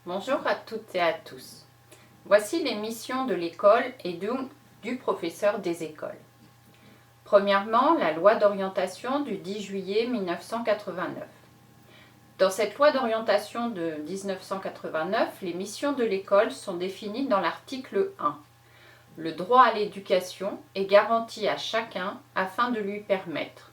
Bonjour à toutes et à tous. Voici les missions de l'école et donc du professeur des écoles. Premièrement, la loi d'orientation du 10 juillet 1989. Dans cette loi d'orientation de 1989, les missions de l'école sont définies dans l'article 1. Le droit à l'éducation est garanti à chacun afin de lui permettre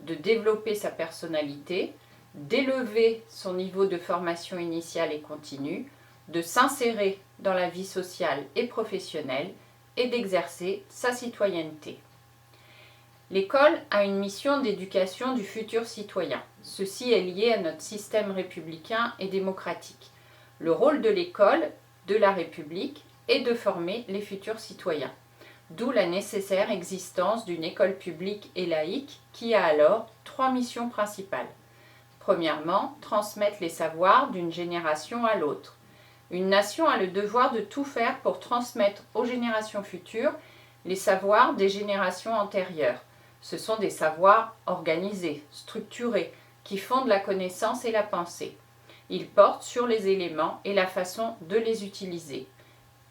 de développer sa personnalité, d'élever son niveau de formation initiale et continue, de s'insérer dans la vie sociale et professionnelle et d'exercer sa citoyenneté. L'école a une mission d'éducation du futur citoyen. Ceci est lié à notre système républicain et démocratique. Le rôle de l'école, de la République, est de former les futurs citoyens. D'où la nécessaire existence d'une école publique et laïque qui a alors 3 missions principales. Premièrement, transmettre les savoirs d'une génération à l'autre. Une nation a le devoir de tout faire pour transmettre aux générations futures les savoirs des générations antérieures. Ce sont des savoirs organisés, structurés, qui fondent la connaissance et la pensée. Ils portent sur les éléments et la façon de les utiliser.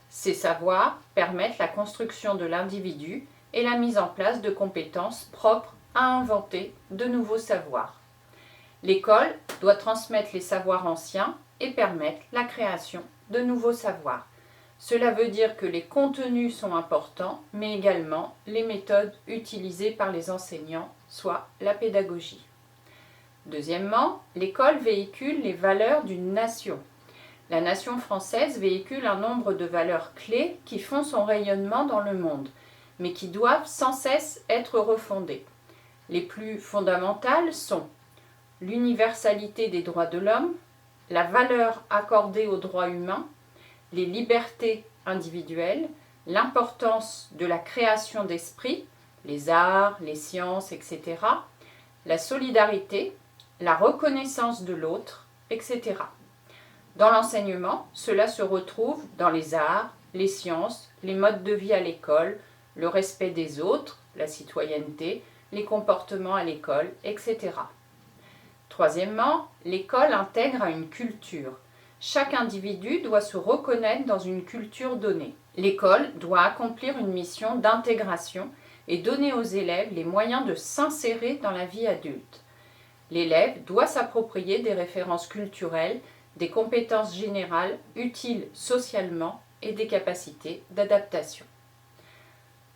Ces savoirs permettent la construction de l'individu et la mise en place de compétences propres à inventer de nouveaux savoirs. L'école doit transmettre les savoirs anciens et permettre la création de nouveaux savoirs. Cela veut dire que les contenus sont importants, mais également les méthodes utilisées par les enseignants, soit la pédagogie. Deuxièmement, l'école véhicule les valeurs d'une nation. La nation française véhicule un nombre de valeurs clés qui font son rayonnement dans le monde, mais qui doivent sans cesse être refondées. Les plus fondamentales sont l'universalité des droits de l'homme, la valeur accordée aux droits humains, les libertés individuelles, l'importance de la création d'esprit, les arts, les sciences, etc., la solidarité, la reconnaissance de l'autre, etc. Dans l'enseignement, cela se retrouve dans les arts, les sciences, les modes de vie à l'école, le respect des autres, la citoyenneté, les comportements à l'école, etc. Troisièmement, l'école intègre une culture. Chaque individu doit se reconnaître dans une culture donnée. L'école doit accomplir une mission d'intégration et donner aux élèves les moyens de s'insérer dans la vie adulte. L'élève doit s'approprier des références culturelles, des compétences générales utiles socialement et des capacités d'adaptation.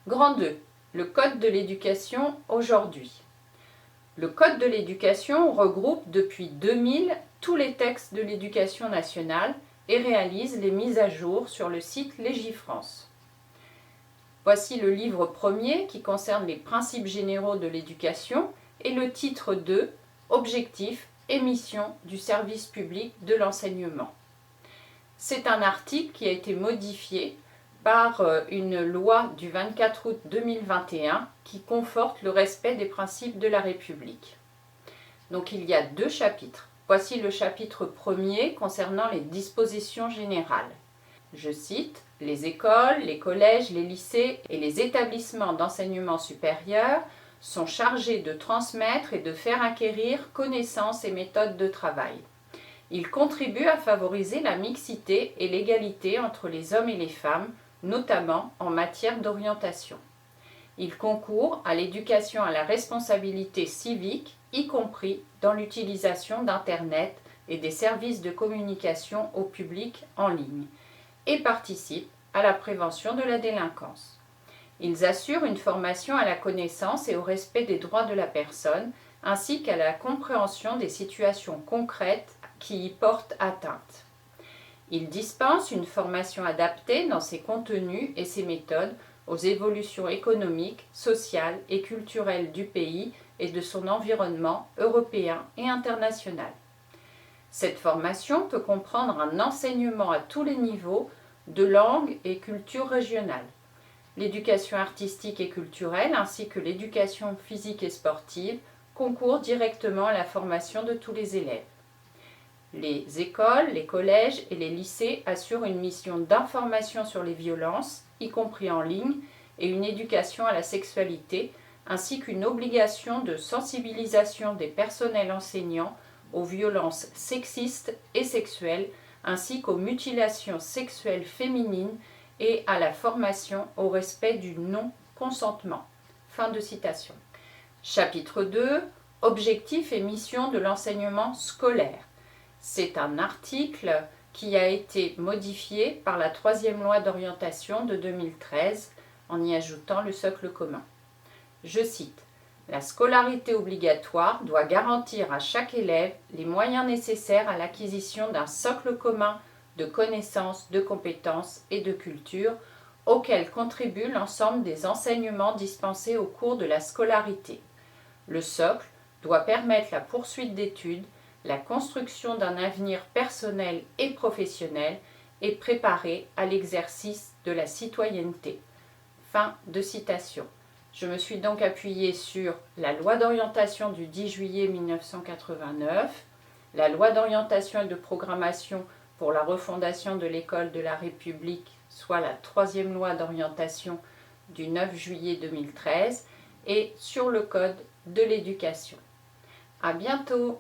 Grand 2. Le Code de l'éducation aujourd'hui. Le Code de l'éducation regroupe depuis 2000 tous les textes de l'éducation nationale et réalise les mises à jour sur le site Légifrance. Voici le livre premier qui concerne les principes généraux de l'éducation et le titre 2, Objectifs et missions du service public de l'enseignement. C'est un article qui a été modifié par une loi du 24 août 2021 qui conforte le respect des principes de la République. Donc il y a 2 chapitres. Voici le chapitre premier concernant les dispositions générales. Je cite, « Les écoles, les collèges, les lycées et les établissements d'enseignement supérieur sont chargés de transmettre et de faire acquérir connaissances et méthodes de travail. Ils contribuent à favoriser la mixité et l'égalité entre les hommes et les femmes, notamment en matière d'orientation. Ils concourent à l'éducation à la responsabilité civique, y compris dans l'utilisation d'Internet et des services de communication au public en ligne, et participent à la prévention de la délinquance. Ils assurent une formation à la connaissance et au respect des droits de la personne, ainsi qu'à la compréhension des situations concrètes qui y portent atteinte. Ils dispensent une formation adaptée dans ses contenus et ses méthodes aux évolutions économiques, sociales et culturelles du pays et de son environnement européen et international. Cette formation peut comprendre un enseignement à tous les niveaux de langue et culture régionale. L'éducation artistique et culturelle ainsi que l'éducation physique et sportive concourent directement à la formation de tous les élèves. Les écoles, les collèges et les lycées assurent une mission d'information sur les violences, y compris en ligne, et une éducation à la sexualité, ainsi qu'une obligation de sensibilisation des personnels enseignants aux violences sexistes et sexuelles, ainsi qu'aux mutilations sexuelles féminines et à la formation au respect du non-consentement. » Fin de citation. Chapitre 2. Objectifs et missions de l'enseignement scolaire. C'est un article qui a été modifié par la 3e loi d'orientation de 2013 en y ajoutant le socle commun. Je cite. La scolarité obligatoire doit garantir à chaque élève les moyens nécessaires à l'acquisition d'un socle commun de connaissances, de compétences et de culture auquel contribue l'ensemble des enseignements dispensés au cours de la scolarité. Le socle doit permettre la poursuite d'études, la construction d'un avenir personnel et professionnel et préparer à l'exercice de la citoyenneté. Fin de citation. Je me suis donc appuyée sur la loi d'orientation du 10 juillet 1989, la loi d'orientation et de programmation pour la refondation de l'école de la République, soit la 3e loi d'orientation du 9 juillet 2013, et sur le Code de l'éducation. À bientôt!